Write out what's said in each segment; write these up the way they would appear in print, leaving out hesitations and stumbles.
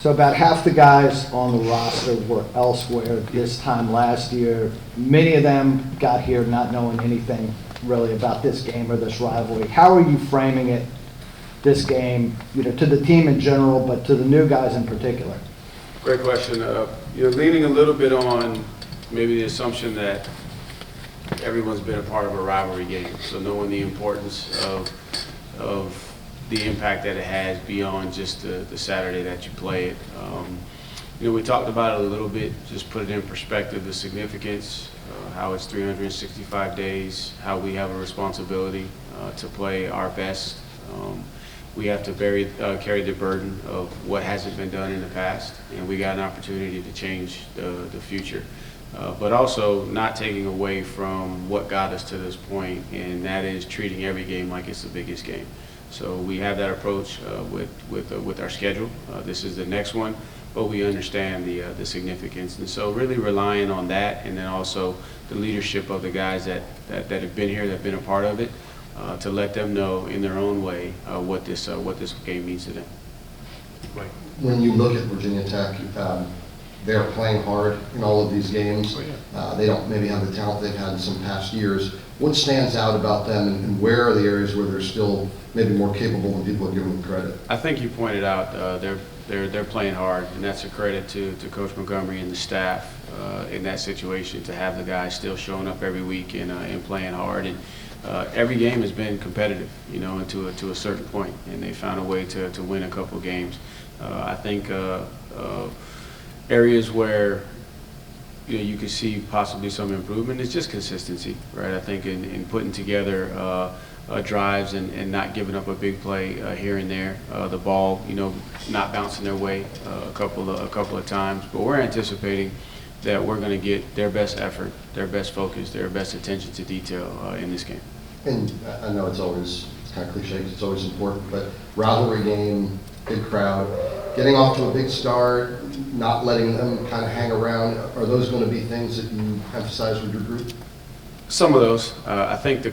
So about half the guys on the roster were elsewhere this time last year. Many of them got here not knowing anything really about this game or this rivalry. How are you framing it, this game, to the team in general, but to the new guys in particular? Great question. You're leaning a little bit on maybe the assumption that everyone's been a part of a rivalry game, so knowing the importance of the impact that it has beyond just the Saturday that you play it. We talked about it a little bit, just put it in perspective, the significance, how it's 365 days, how we have a responsibility to play our best. We have to carry the burden of what hasn't been done in the past, and we got an opportunity to change the future. But also not taking away from what got us to this point, and that is treating every game like it's the biggest game. So we have that approach with our schedule. This is the next one, but we understand the significance, and so really relying on that, and then also the leadership of the guys that have been here, that have been a part of it, to let them know in their own way what this game means to them. Right. When you look at Virginia Tech, they're playing hard in all of these games. Oh, yeah. They don't maybe have the talent they've had in some past years. What stands out about them, and where are the areas where they're still maybe more capable than people give them credit? I think you pointed out they're playing hard, and that's a credit to Coach Montgomery and the staff in that situation, to have the guys still showing up every week and playing hard. And every game has been competitive, and to a certain point, and they found a way to win a couple of games. I think areas where you could see possibly some improvement is just consistency, right? I think in putting together drives and not giving up a big play here and there. The ball, not bouncing their way a couple of times, but we're anticipating that we're going to get their best effort, their best focus, their best attention to detail in this game. And I know it's kind of cliche because it's always important, but rivalry game, big crowd, getting off to a big start, not letting them kind of hang around, are those going to be things that you emphasize with your group? Some of those. I think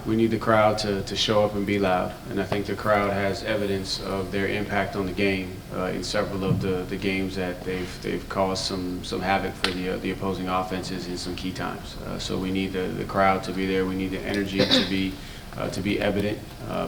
we need the crowd to show up and be loud, and I think the crowd has evidence of their impact on the game in several of the games that they've caused some havoc for the opposing offenses in some key times. So we need the crowd to be there. We need the energy to be evident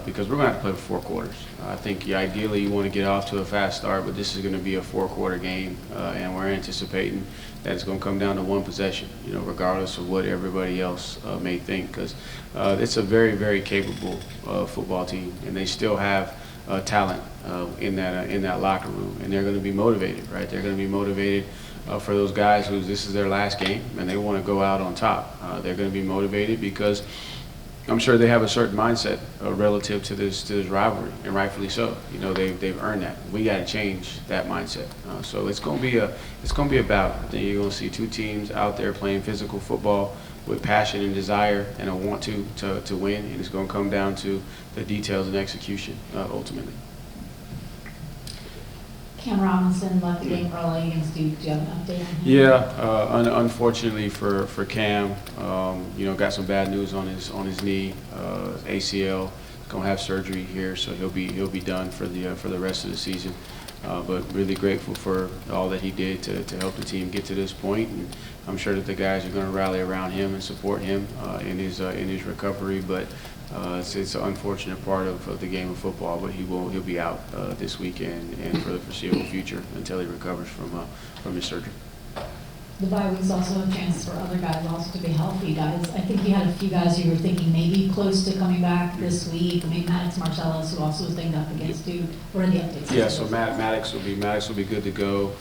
because we're going to have to play for 4 quarters. I think ideally you want to get off to a fast start, but this is going to be a 4-quarter game, and we're anticipating that it's going to come down to one possession, regardless of what everybody else may think, because it's a very, very capable football team, and they still have talent in that locker room, and they're going to be motivated, right? They're going to be motivated for those guys who this is their last game, and they want to go out on top. They're going to be motivated because I'm sure they have a certain mindset relative to this rivalry, and rightfully so. They've earned that. We got to change that mindset. So it's going to be a battle. I think you're going to see 2 teams out there playing physical football with passion and desire and a want to win, and it's going to come down to the details and execution ultimately. Cam Robinson left the game early against Duke. Do you have an update on him? Yeah, unfortunately for Cam, got some bad news on his knee, ACL. Gonna have surgery here, so he'll be done for the rest of the season. But really grateful for all that he did to help the team get to this point, and I'm sure that the guys are going to rally around him and support him in his recovery. But it's an unfortunate part of the game of football, but he'll be out this weekend and for the foreseeable future until he recovers from his surgery. The bye week's also a chance for other guys also to be healthy. Guys, I think you had a few guys who were thinking maybe close to coming back this week. I mean, Maddox Marcellus, who also was dinged up against Duke. What are the updates? Yeah, so Maddox will be good to go.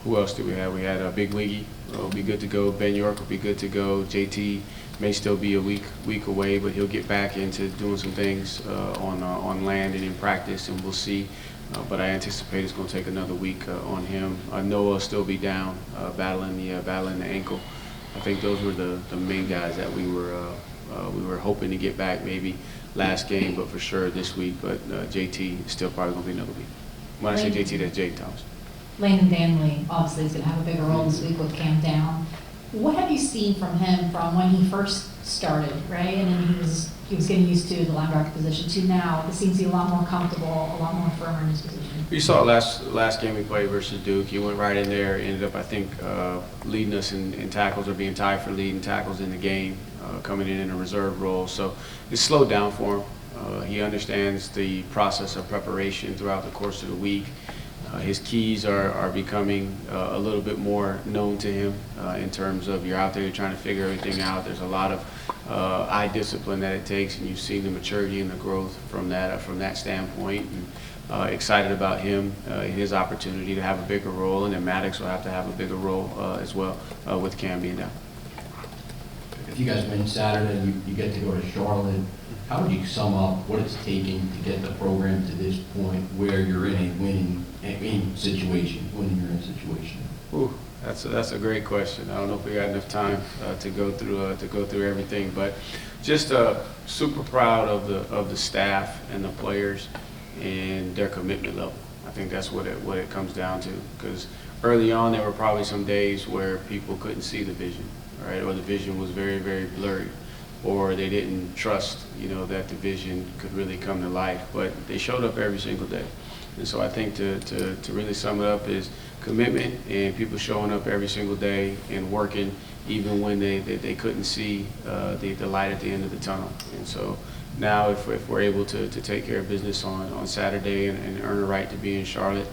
Who else do we have? We had Big Wiggy will be good to go. Ben York will be good to go. JT may still be a week away, but he'll get back into doing some things on land and in practice, and we'll see. But I anticipate it's going to take another week on him. Noah will still be down, battling the ankle. I think those were the main guys that we were hoping to get back maybe last game, but for sure this week. But JT is still probably going to be another week. When I say JT, that's Jake Thomas. Landon Danley obviously is going to have a bigger role this week with Cam down. What have you seen from him from when he first started, right? And then he was he was getting used to the linebacker position to now, it seems to be a lot more comfortable, a lot more firmer in his position. You saw last game we played versus Duke. He went right in there, ended up, I think, leading us in tackles or being tied for leading tackles in the game, coming in a reserve role. So it slowed down for him. He understands the process of preparation throughout the course of the week. His keys are becoming a little bit more known to him in terms of you're out there, you're trying to figure everything out. There's a lot of eye discipline that it takes, and you've seen the maturity and the growth from that standpoint. And excited about him, his opportunity to have a bigger role, and then Maddox will have to have a bigger role as well with Cam being down. If you guys win Saturday and you get to go to Charlotte, how would you sum up what it's taking to get the program to this point where you're in a winning situation? Ooh, that's a great question. I don't know if we got enough time to go through everything, but just super proud of the staff and the players and their commitment level. I think that's what it comes down to, because early on there were probably some days where people couldn't see the vision, right? Or the vision was very, very blurry, or they didn't trust, that the vision could really come to life. But they showed up every single day. And so I think to really sum it up is commitment and people showing up every single day and working even when they couldn't see the light at the end of the tunnel. And so now if we're able to take care of business on Saturday and earn a right to be in Charlotte,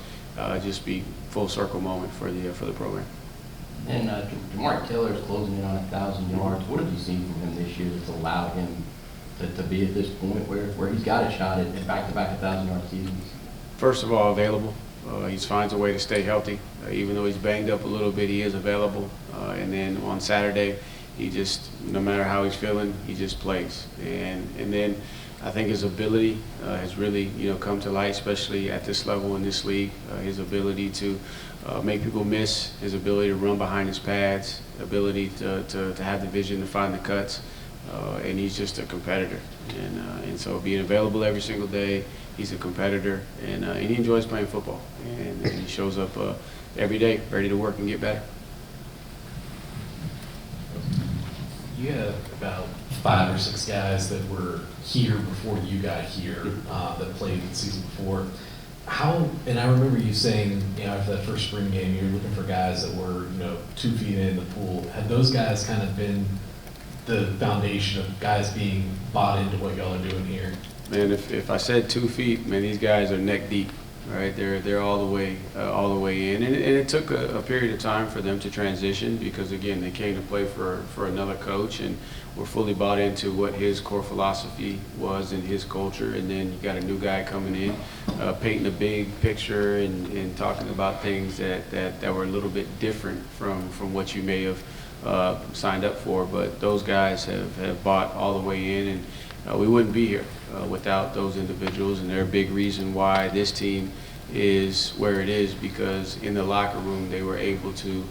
just be full circle moment for the program. And Jamar Taylor is closing in on 1,000 yards. What have you seen from him this year that's allowed him to be at this point where he's got a shot at back-to-back 1,000-yard seasons? First of all, available. He finds a way to stay healthy. Even though he's banged up a little bit, he is available. And then on Saturday, he just, no matter how he's feeling, he just plays. And then I think his ability has really, come to light, especially at this level in this league. His ability to make people miss, his ability to run behind his pads, ability to have the vision to find the cuts. And he's just a competitor. And so being available every single day, he's a competitor, and he enjoys playing football. And he shows up every day, ready to work and get better. You had about 5 or 6 guys that were here before you got here that played the season before. And I remember you saying, after that first spring game, you were looking for guys that were, 2 feet in the pool. Had those guys kind of been the foundation of guys being bought into what y'all are doing here? Man, if I said 2 feet, man, these guys are neck deep, right? They're all the way in, and it took a period of time for them to transition because again they came to play for another coach and were fully bought into what his core philosophy was and his culture. And then you got a new guy coming in, painting a big picture and talking about things that were a little bit different from what you may have signed up for. But those guys have bought all the way in, and we wouldn't be here without those individuals, and they're a big reason why this team is where it is, because in the locker room they were able to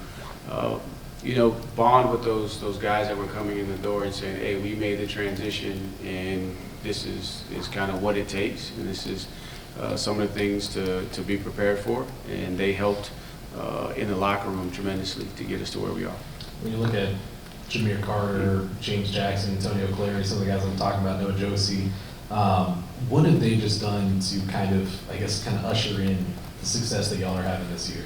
bond with those guys that were coming in the door and saying, hey, we made the transition and this is kind of what it takes, and this is some of the things to be prepared for, and they helped in the locker room tremendously to get us to where we are. When you look at Jameer Carter, James Jackson, Antonio Clary, some of the guys I'm talking about, Noah Josie, what have they just done to kind of usher in the success that y'all are having this year?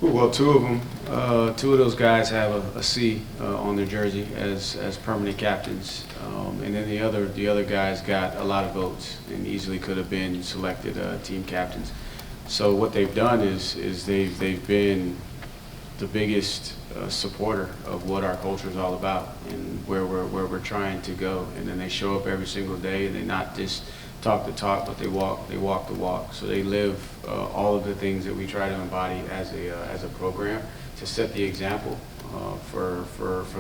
Well, two of those guys have a C on their jersey as permanent captains, and then the other guys got a lot of votes and easily could have been selected team captains. So what they've done is they've been the biggest supporter of what our culture is all about and where we're trying to go. And then they show up every single day, and they not just talk the talk, but they walk the walk. So they live all of the things that we try to embody as a program to set the example for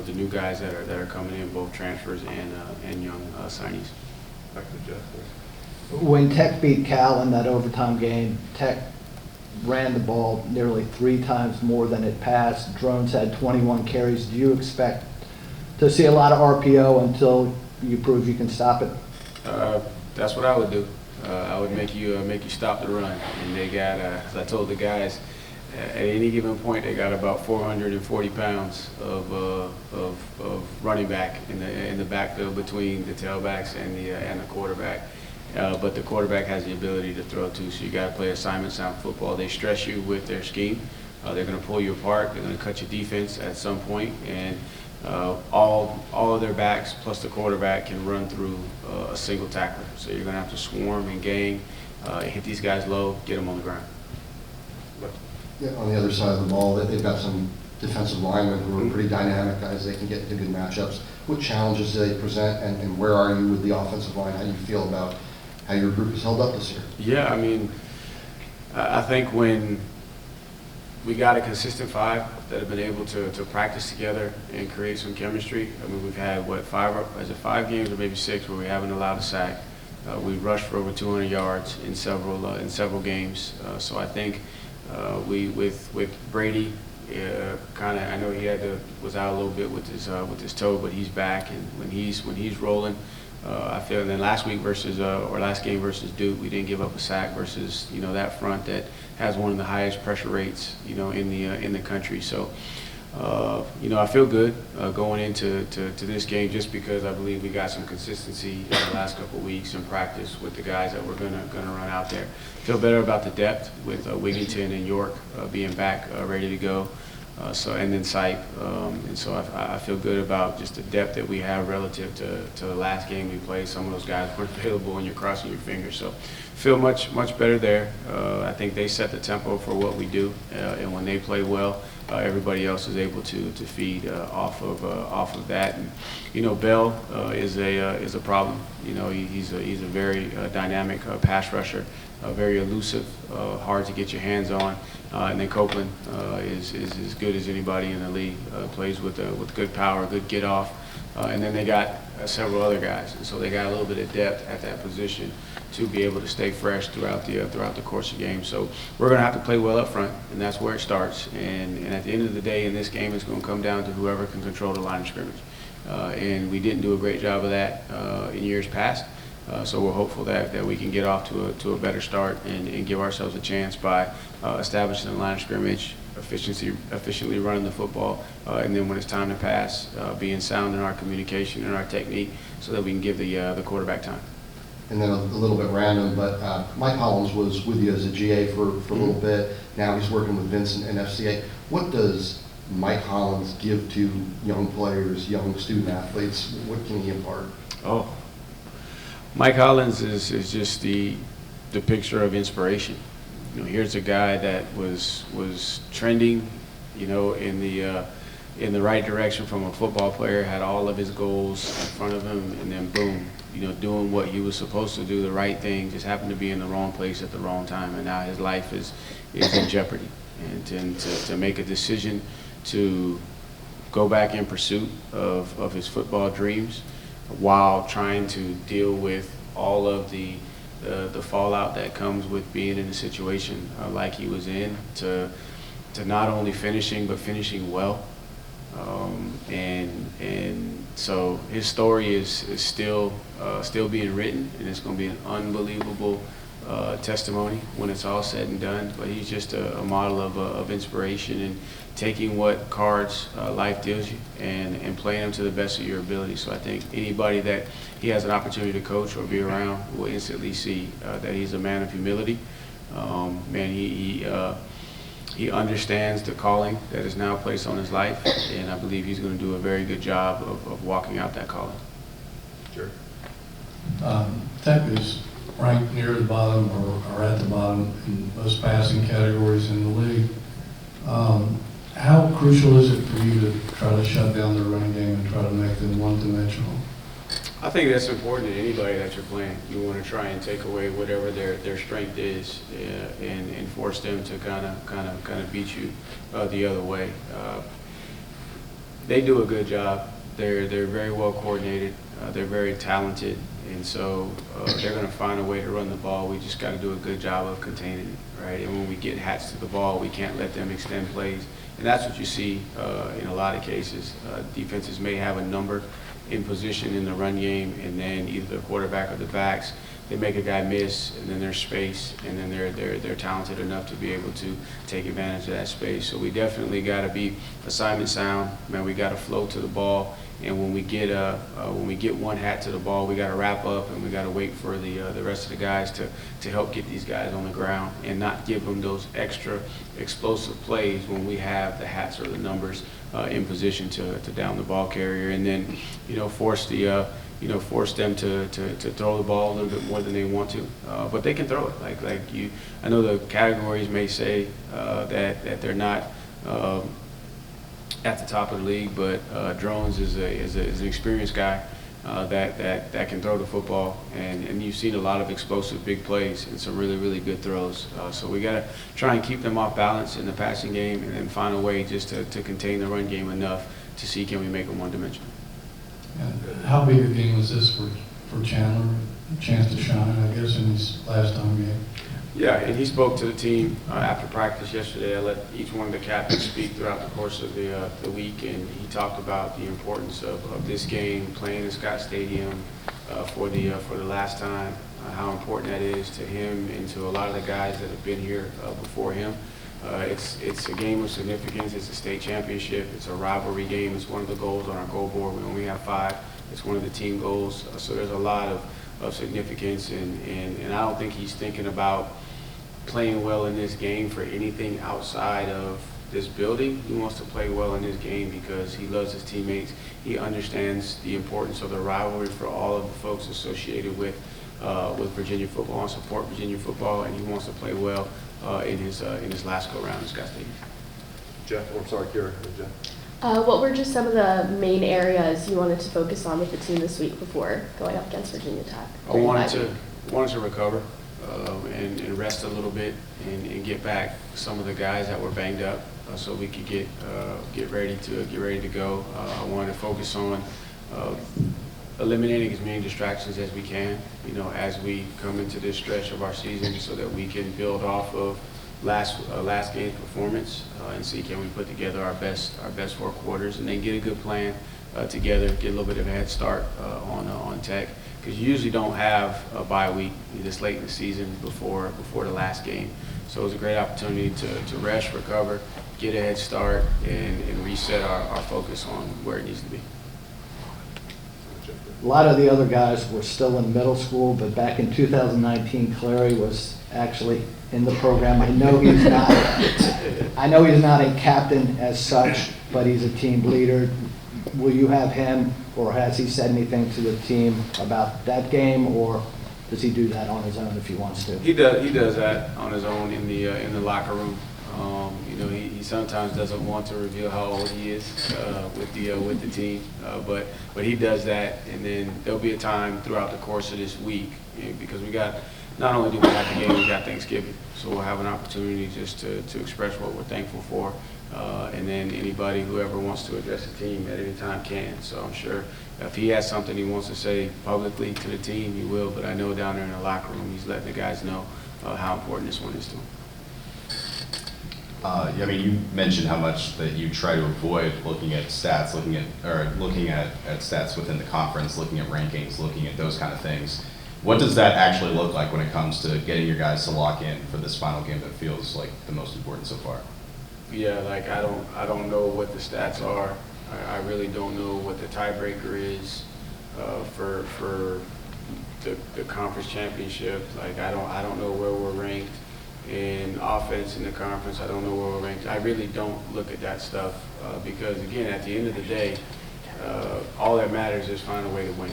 the new guys that are coming in, both transfers and young signees. Back to Jeff. When Tech beat Cal in that overtime game, Tech ran the ball nearly 3 times more than it passed. Drones had 21 carries. Do you expect to see a lot of RPO until you prove you can stop it? That's what I would do. I would make you stop the run. And they got, as I told the guys, at any given point, they got about 440 pounds of running back in the backfield between the tailbacks and the quarterback. But the quarterback has the ability to throw too, so you got to play assignment sound football. They stress you with their scheme. They're going to pull you apart. They're going to cut your defense at some point, and all of their backs plus the quarterback can run through a single tackler. So you're going to have to swarm and gang, hit these guys low, get them on the ground. Yeah, on the other side of the ball, they've got some defensive linemen who are pretty dynamic guys. They can get into good matchups. What challenges do they present, and where are you with the offensive line? How do you feel about how your group has held up this year? Yeah, I mean, I think when we got a consistent five that have been able to practice together and create some chemistry. I mean, we've had, what, 5 games or maybe 6 where we haven't allowed a sack. We rushed for over 200 yards in several games. So I think we with Brady, I know he was out a little bit with his toe, but he's back, and when he's rolling, I feel. And then last game versus Duke, we didn't give up a sack versus that front that has one of the highest pressure rates in the country. So I feel good going into this game, just because I believe we got some consistency in the last couple of weeks in practice with the guys that we're gonna run out there. Feel better about the depth with Wigginton and York being back ready to go. And then Sipe, and so I feel good about just the depth that we have relative to the last game we played. Some of those guys weren't available, and you're crossing your fingers. So feel much better there. I think they set the tempo for what we do, and when they play well, everybody else is able to feed off of that. And Bell is a problem. He's a very dynamic pass rusher, very elusive, hard to get your hands on. And then Copeland is as good as anybody in the league. Plays with good power, good get off. And then they got several other guys, and so they got a little bit of depth at that position to be able to stay fresh throughout the course of the game. So we're going to have to play well up front, and that's where it starts. And at the end of the day, in this game, it's going to come down to whoever can control the line of scrimmage. And we didn't do a great job of that in years past. So we're hopeful that we can get off to a better start and give ourselves a chance by establishing the line of scrimmage, efficiently running the football, and then when it's time to pass, being sound in our communication and our technique, so that we can give the quarterback time. And then a little bit random, but Mike Hollins was with you as a GA for a little bit. Now he's working with Vincent and FCA. What does Mike Hollins give to young players, young student athletes? What can he impart? Oh, Mike Hollins is just the picture of inspiration. Here's a guy that was trending, in the right direction from a football player, had all of his goals in front of him, and then boom, doing what he was supposed to do, the right thing, just happened to be in the wrong place at the wrong time, and now his life is in jeopardy. And to make a decision to go back in pursuit of his football dreams, while trying to deal with all of the fallout that comes with being in a situation like he was in, to not only finishing, but finishing well. And so his story is still being written, and it's going to be an unbelievable testimony when it's all said and done. But he's just a model of inspiration, and taking what cards life deals you and playing them to the best of your ability. So I think anybody that he has an opportunity to coach or be around will instantly see that he's a man of humility. He understands the calling that is now placed on his life, and I believe he's going to do a very good job of walking out that calling. Sure. Tech is ranked near the bottom or at the bottom in most passing categories in the league. How crucial is it for you to try to shut down the running game and try to make them one-dimensional? I think that's important to anybody that you're playing. You want to try and take away whatever their strength is, and force them to kind of beat you the other way. They do a good job. They're very well coordinated. They're very talented, and so they're going to find a way to run the ball. We just got to do a good job of containing it, right? And when we get hats to the ball, we can't let them extend plays, and that's what you see in a lot of cases. Defenses may have a number in position in the run game, and then either the quarterback or the backs they make a guy miss, and then there's space, and then they're talented enough to be able to take advantage of that space. So we definitely got to be assignment sound. Man, we got to flow to the ball, and when we get one hat to the ball, we got to wrap up, and we got to wait for the rest of the guys to help get these guys on the ground and not give them those extra explosive plays when we have the hats or the numbers in position to down the ball carrier, and then force them to throw the ball a little bit more than they want to, but they can throw it. I know the categories may say that they're not at the top of the league, but Drones is an experienced guy that can throw the football, and you've seen a lot of explosive big plays and some really good throws. So we got to try and keep them off balance in the passing game, and then find a way just to contain the run game enough to see can we make them one-dimensional. And how big a game was this for Chandler? A chance to shine, I guess, in his last home game. Yeah, and he spoke to the team after practice yesterday. I let each one of the captains speak throughout the course of the week, and he talked about the importance of this game, playing in Scott Stadium for the last time, how important that is to him and to a lot of the guys that have been here before him. It's a game of significance. It's a state championship. It's a rivalry game. It's one of the goals on our goal board. We only have 5. It's one of the team goals. So there's a lot of significance, and I don't think he's thinking about playing well in this game for anything outside of this building. He wants to play well in this game because he loves his teammates. He understands the importance of the rivalry for all of the folks associated with Virginia football and support Virginia football, and he wants to play well in his last go-round in Scott Stadium. Jeff, I'm sorry, Kira. Jeff. What were just some of the main areas you wanted to focus on with the team this week before going up against Virginia Tech? I wanted to recover and rest a little bit and get back some of the guys that were banged up so we could get ready to go. I wanted to focus on eliminating as many distractions as we can, as we come into this stretch of our season, so that we can build off of last game's performance and see can we put together our best 4 quarters, and then get a good plan together, get a little bit of a head start on Tech, because you usually don't have a bye week this late in the season before the last game. So it was a great opportunity to rest, recover, get a head start, and reset our focus on where it needs to be. A lot of the other guys were still in middle school, but back in 2019, Clary was actually in the program. I know he's not a captain as such, but he's a team leader. Will you have him, or has he said anything to the team about that game, or does he do that on his own if he wants to? He does that on his own in the locker room. He sometimes doesn't want to reveal how old he is with the team, but he does that, and then there'll be a time throughout the course of this week, because we got, not only do we have the game, we got Thanksgiving, so we'll have an opportunity just to express what we're thankful for, and then whoever wants to address the team at any time can. So I'm sure if he has something he wants to say publicly to the team, he will, but I know down there in the locker room he's letting the guys know how important this one is to him. You mentioned how much that you try to avoid looking at stats, looking at stats within the conference, looking at rankings, looking at those kind of things. What does that actually look like when it comes to getting your guys to lock in for this final game that feels like the most important so far? Yeah, I don't know what the stats are. I really don't know what the tiebreaker is for the conference championship. I don't know where we're ranked in offense in the conference. I don't know where we're ranked. I really don't look at that stuff because, again, at the end of the day, all that matters is find a way to win,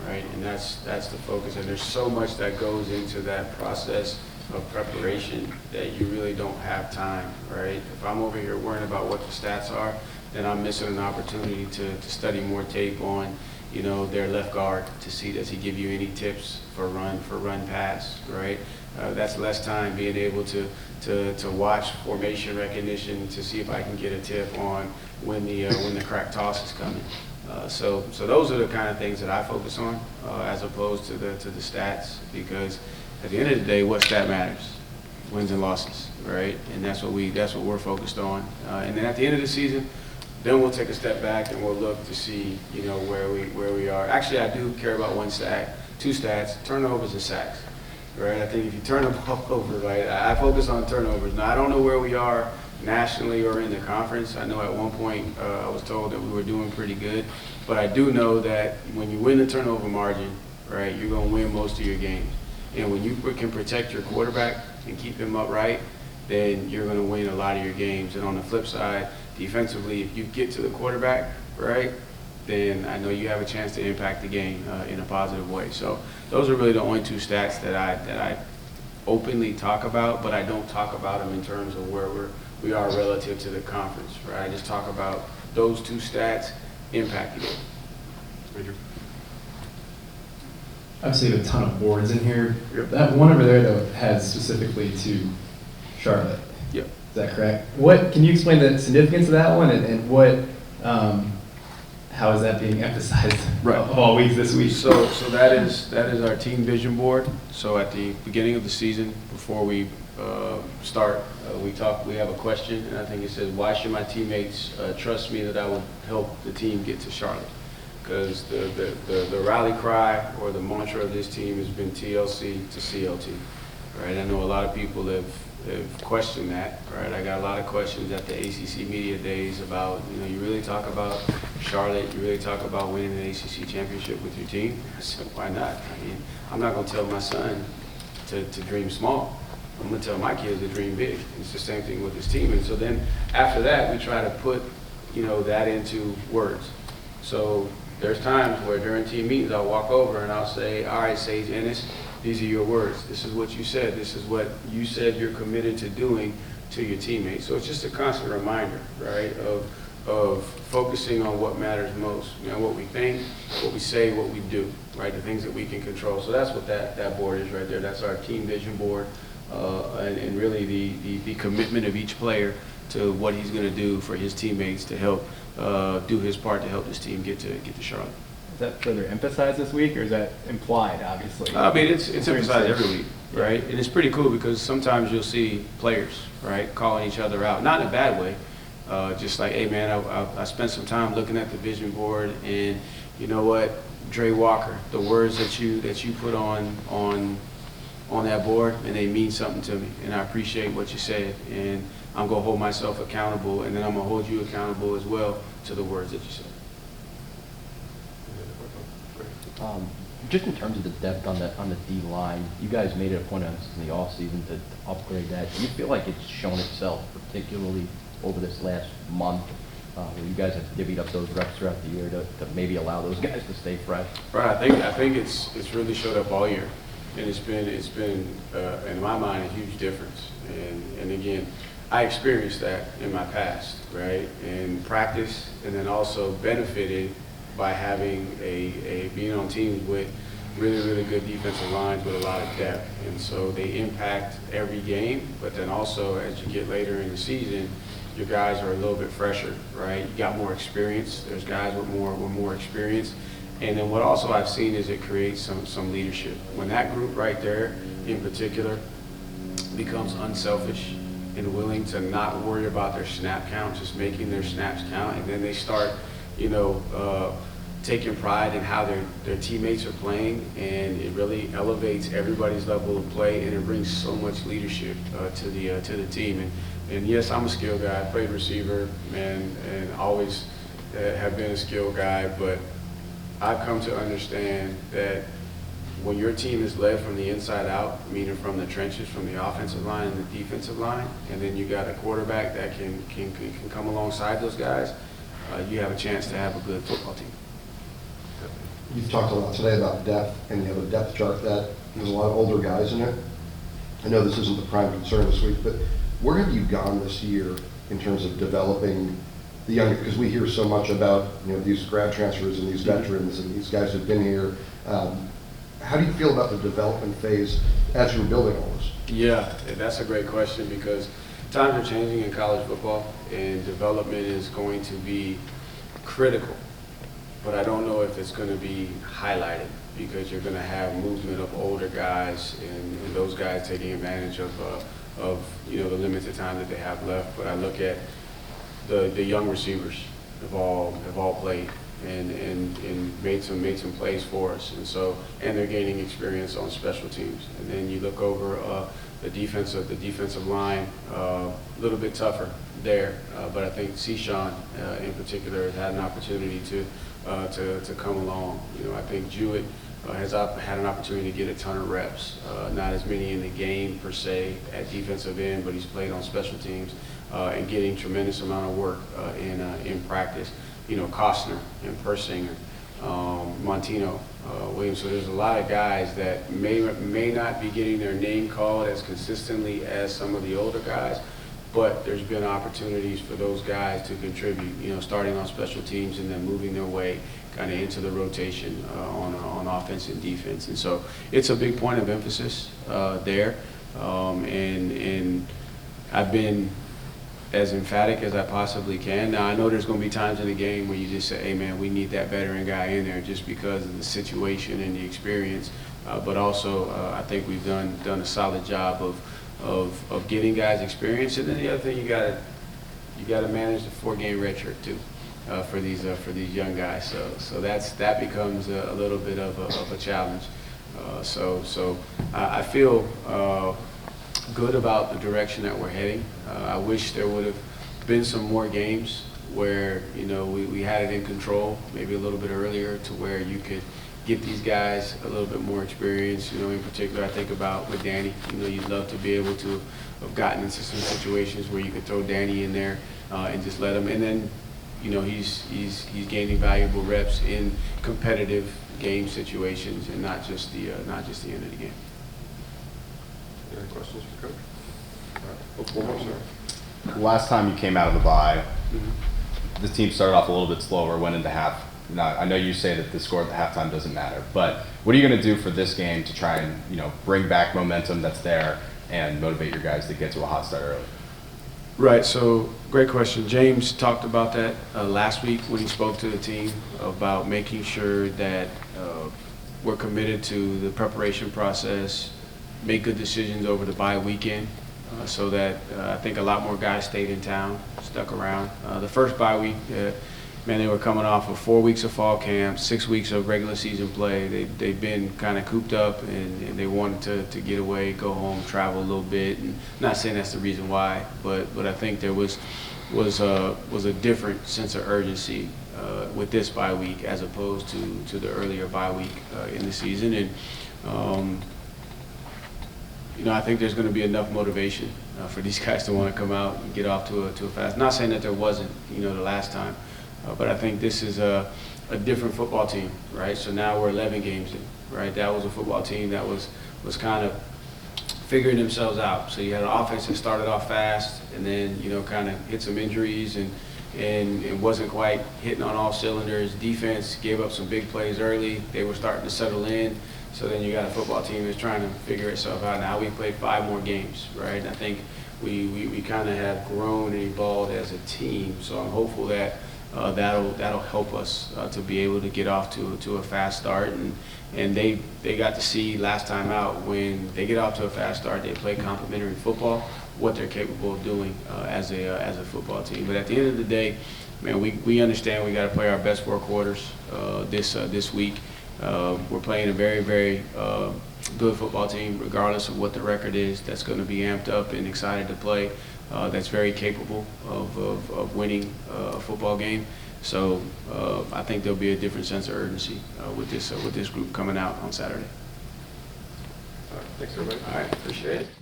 right? And that's the focus. And there's so much that goes into that process of preparation that you really don't have time, right? If I'm over here worrying about what the stats are, then I'm missing an opportunity to study more tape on, their left guard to see, does he give you any tips for run pass, right? That's less time being able to watch formation recognition to see if I can get a tip on when the crack toss is coming. So those are the kind of things that I focus on as opposed to the stats, because at the end of the day, what stat matters? Wins and losses, right? And that's what we're focused on. And then at the end of the season, then we'll take a step back and we'll look to see, where we are. Actually, I do care about one stat. two stats, turnovers and sacks, right? I think if you turn the ball over, right, I focus on turnovers. Now, I don't know where we are nationally or in the conference. I know at one point I was told that we were doing pretty good, but I do know that when you win the turnover margin, right, you're going to win most of your games. And when you can protect your quarterback and keep him upright, then you're going to win a lot of your games. And on the flip side, defensively, if you get to the quarterback, right, then I know you have a chance to impact the game in a positive way. So those are really the only two stats that I openly talk about, but I don't talk about them in terms of where we are relative to the conference, right? I just talk about those two stats impacting it. Major. Obviously, you have a ton of boards in here. Yep. That one over there, though, has specifically to Charlotte. Yep. Is that correct? What can you explain the significance of that one, and what, how is that being emphasized of all weeks this week? So that is our team vision board. So at the beginning of the season, before we start, we have a question, and I think it says, why should my teammates trust me that I will help the team get to Charlotte? Because the rally cry or the mantra of this team has been TLC to CLT, right? I know a lot of people have questioned that, right? I got a lot of questions at the ACC media days about, you really talk about Charlotte, you really talk about winning an ACC championship with your team? I said, why not? I mean, I'm not going to tell my son to dream small. I'm going to tell my kids to dream big. It's the same thing with this team. And so then after that, we try to put, that into words. So there's times where during team meetings, I'll walk over and I'll say, all right, Sage Ennis, these are your words. This is what you said. This is what you said you're committed to doing to your teammates. So it's just a constant reminder, right, of focusing on what matters most. What we think, what we say, what we do, right, the things that we can control. So that's what that board is right there. That's our team vision board, and really the commitment of each player to what he's going to do for his teammates to help do his part to help this team get to Charlotte. Is that further emphasized this week, or is that implied, obviously? I mean, it's emphasized every week, right? And it's pretty cool because sometimes you'll see players, right, calling each other out, not in a bad way, just like, hey man, I spent some time looking at the vision board, and you know what, Dre Walker, the words that you put on that board, and they mean something to me, and I appreciate what you said, and I'm gonna hold myself accountable, and then I'm gonna hold you accountable as well to the words that you said. Just in terms of the depth on the D line, you guys made it a point in the offseason to upgrade that. Do you feel like it's shown itself, particularly over this last month, where you guys have divvied up those reps throughout the year to maybe allow those guys to stay fresh? Right. I think it's really showed up all year, and it's been in my mind a huge difference. And again, I experienced that in my past, right, in practice, and then also benefited by having being on teams with really good defensive lines with a lot of depth. And so they impact every game, but then also as you get later in the season, your guys are a little bit fresher, right? You got more experience. There's guys with more experience. And then what also I've seen is it creates some leadership. When that group right there in particular becomes unselfish and willing to not worry about their snap count, just making their snaps count, and then they start taking pride in how their teammates are playing, and it really elevates everybody's level of play, and it brings so much leadership to the team. And yes, I'm a skill guy. I played receiver and always have been a skill guy, but I've come to understand that when your team is led from the inside out, meaning from the trenches, from the offensive line and the defensive line, and then you got a quarterback that can come alongside those guys, you have a chance to have a good football team. You've talked a lot today about depth, and you have a depth chart that has a lot of older guys in it. I know this isn't the prime concern this week, but where have you gone this year in terms of developing the younger? Because we hear so much about these grad transfers and these veterans and these guys who've been here. How do you feel about the development phase as you're building all this? Yeah, that's a great question because times are changing in college football, and development is going to be critical. But I don't know if it's going to be highlighted because you're going to have movement of older guys and those guys taking advantage of the limited time that they have left. But I look at the young receivers have all played, and made some plays for us. And so, and they're gaining experience on special teams. And then you look over the defensive line, a little bit tougher there. But I think Sean in particular has had an opportunity to come along. You know, I think Jewett has had an opportunity to get a ton of reps. Not as many in the game per se at defensive end, but he's played on special teams and getting tremendous amount of work in practice. You know, Costner and Persinger, Montino, Williams. So there's a lot of guys that may not be getting their name called as consistently as some of the older guys, but there's been opportunities for those guys to contribute, you know, starting on special teams and then moving their way kind of into the rotation on offense and defense. And so it's a big point of emphasis there. And I've been as emphatic as I possibly can. Now, I know there's going to be times in the game where you just say, hey, man, we need that veteran guy in there just because of the situation and the experience. But also, I think we've done a solid job of getting guys experience. And then the other thing, you got to manage the 4-game redshirt too for these young guys. So that becomes a little bit of a challenge. So I feel good about the direction that we're heading. I wish there would have been some more games where, you know, we had it in control, maybe a little bit earlier, to where you could get these guys a little bit more experience. You know, in particular, I think about with Danny. You know, you'd love to be able to have gotten into some situations where you could throw Danny in there and just let him. And then, you know, he's gaining valuable reps in competitive game situations and not just the end of the game. Any questions for Coach? All right. One more, sir. Last time you came out of the bye, the team started off a little bit slower, went into half. Now, I know you say that the score at the halftime doesn't matter, but what are you going to do for this game to try and, you know, bring back momentum that's there and motivate your guys to get to a hot start early? Right, so great question. James talked about that last week when he spoke to the team about making sure that we're committed to the preparation process, make good decisions over the bye weekend, so that I think a lot more guys stayed in town, stuck around. The first bye week, man, they were coming off of 4 weeks of fall camp, 6 weeks of regular season play. They've been kind of cooped up, and they wanted to get away, go home, travel a little bit. And not saying that's the reason why, but I think there was a different sense of urgency with this bye week as opposed to the earlier bye week in the season. And you know, I think there's going to be enough motivation for these guys to want to come out and get off to a fast. Not saying that there wasn't, you know, the last time. But I think this is a different football team, right? So now we're 11 games in, right? That was a football team that was kind of figuring themselves out. So you had an offense that started off fast and then, you know, kind of hit some injuries and wasn't quite hitting on all cylinders. Defense gave up some big plays early. They were starting to settle in. So then you got a football team that's trying to figure itself out. Now we played 5 more games, right? And I think we kind of have grown and evolved as a team. So I'm hopeful that that'll help us to be able to get off to a fast start. And they got to see last time out, when they get off to a fast start, they play complementary football, what they're capable of doing as a football team. But at the end of the day, man, we understand we got to play our best 4 quarters this week. We're playing a very, very good football team, regardless of what the record is, that's going to be amped up and excited to play. That's very capable of winning a football game. So I think there'll be a different sense of urgency with this group coming out on Saturday. All right. Thanks, everybody. All right, appreciate it.